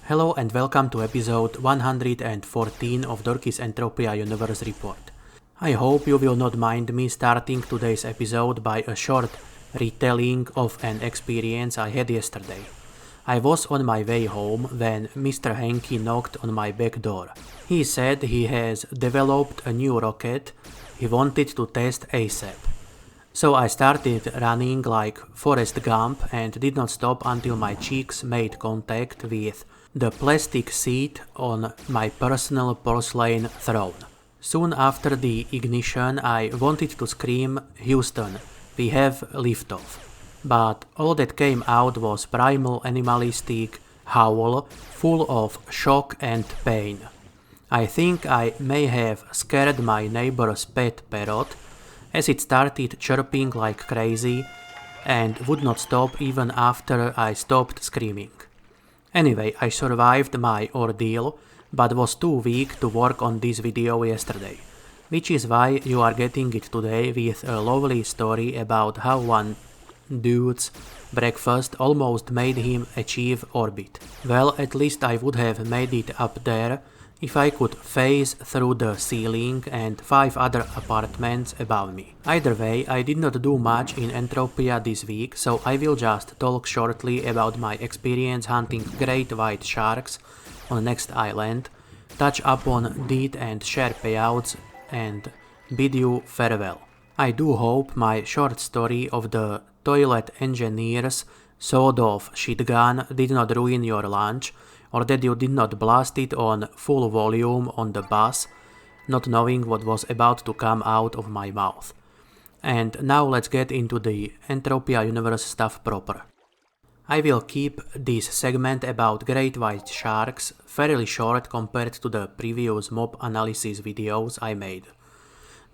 Hello and welcome to episode 114 of Dorki's Entropia Universe report. I hope you will not mind me starting today's episode by a short retelling of an experience I had yesterday. I was on my way home when Mr. Henke knocked on my back door. He said he has developed a new rocket he wanted to test ASAP. So I started running like Forrest Gump and did not stop until my cheeks made contact with the plastic seat on my personal porcelain throne. Soon after the ignition I wanted to scream, "Houston, we have liftoff." But all that came out was primal animalistic howl full of shock and pain. I think I may have scared my neighbor's pet parrot, as it started chirping like crazy and would not stop even after I stopped screaming. Anyway, I survived my ordeal, but was too weak to work on this video yesterday, which is why you are getting it today with a lovely story about how one dude's breakfast almost made him achieve orbit. Well, at least I would have made it up there if I could phase through the ceiling and 5 other apartments above me. Either way, I did not do much in Entropia this week, so I will just talk shortly about my experience hunting great white sharks on next island, touch upon Deeds&Shares payouts, and bid you farewell. I do hope my short story of the toilet engineer's sawed-off shitgun did not ruin your lunch, or that you did not blast it on full volume on the bus, not knowing what was about to come out of my mouth. And now let's get into the Entropia Universe stuff proper. I will keep this segment about great white sharks fairly short compared to the previous mob analysis videos I made.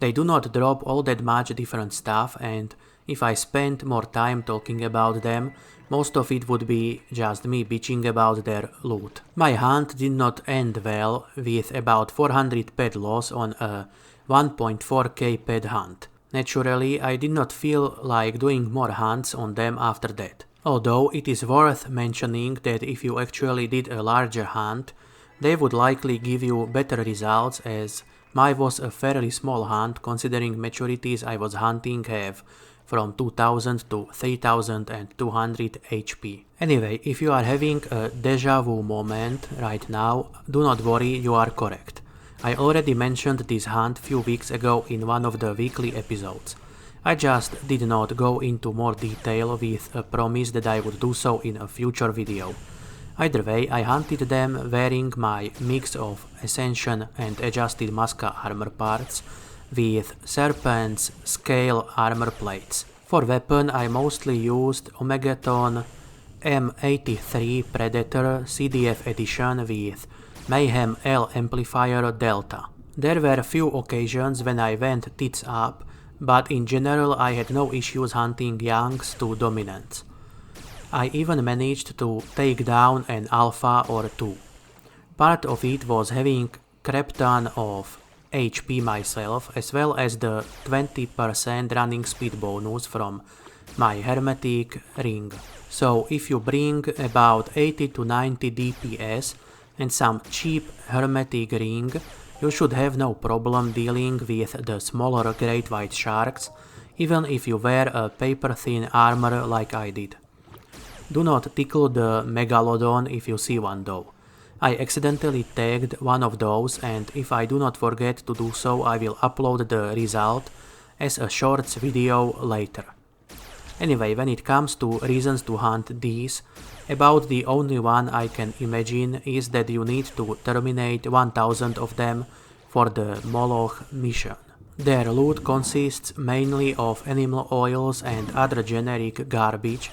They do not drop all that much different stuff, and if I spent more time talking about them, most of it would be just me bitching about their loot. My hunt did not end well, with about 400 pet loss on a 1.4k pet hunt. Naturally, I did not feel like doing more hunts on them after that. Although it is worth mentioning that if you actually did a larger hunt, they would likely give you better results, as mine was a fairly small hunt considering maturities I was hunting have from 2000 to 3200 HP. Anyway, if you are having a deja vu moment right now, do not worry, you are correct. I already mentioned this hunt few weeks ago in one of the weekly episodes. I just did not go into more detail with a promise that I would do so in a future video. Either way, I hunted them wearing my mix of Ascension and Adjusted Masca armor parts with Serpent's scale armor plates. For weapon I mostly used Omegaton M83 Predator CDF edition with Mayhem L amplifier Delta. There were few occasions when I went tits up, but in general I had no issues hunting youngs to dominants. I even managed to take down an alpha or two. Part of it was having crap ton of HP myself, as well as the 20% running speed bonus from my hermetic ring. So if you bring about 80 to 90 DPS and some cheap hermetic ring, you should have no problem dealing with the smaller great white sharks, even if you wear a paper thin armor like I did. Do not tickle the megalodon if you see one though. I accidentally tagged one of those, and if I do not forget to do so, I will upload the result as a shorts video later. Anyway, when it comes to reasons to hunt these, about the only one I can imagine is that you need to terminate 1000 of them for the Moloch mission. Their loot consists mainly of animal oils and other generic garbage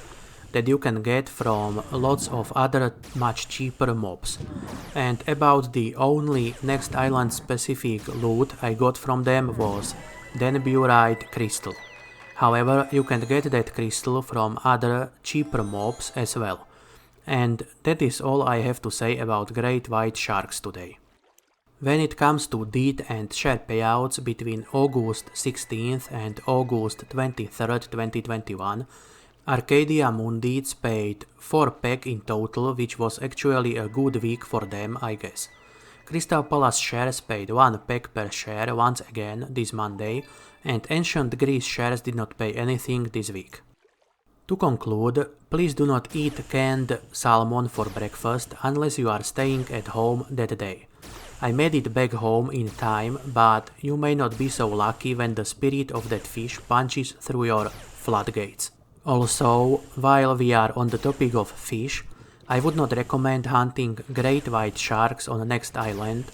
that you can get from lots of other much cheaper mobs. And about the only next island specific loot I got from them was Denburite crystal. However, you can get that crystal from other cheaper mobs as well. And that is all I have to say about great white sharks today. When it comes to Deeds&Shares payouts between August 16th and August 23rd, 2021, Arcadia Mundites paid 4 peg in total, which was actually a good week for them, I guess. Crystal Palace shares paid 1 peg per share once again this Monday, and Ancient Greece shares did not pay anything this week. To conclude, please do not eat canned salmon for breakfast unless you are staying at home that day. I made it back home in time, but you may not be so lucky when the spirit of that fish punches through your floodgates. Also, while we are on the topic of fish, I would not recommend hunting great white sharks on the next island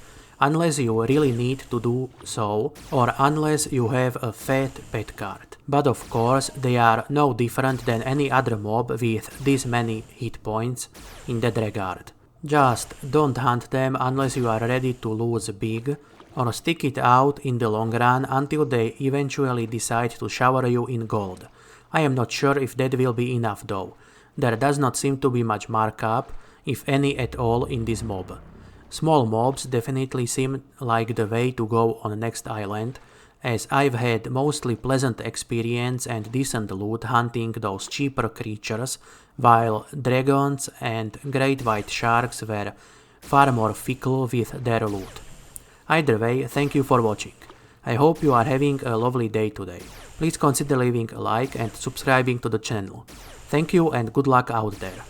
unless you really need to do so or unless you have a fat pet card. But of course, they are no different than any other mob with this many hit points in that regard. Just don't hunt them unless you are ready to lose big, or stick it out in the long run until they eventually decide to shower you in gold. I am not sure if that will be enough though. There does not seem to be much markup, if any at all, in this mob. Small mobs definitely seem like the way to go on next island, as I've had mostly pleasant experience and decent loot hunting those cheaper creatures, while dragons and great white sharks were far more fickle with their loot. Either way, thank you for watching. I hope you are having a lovely day today. Please consider leaving a like and subscribing to the channel. Thank you and good luck out there.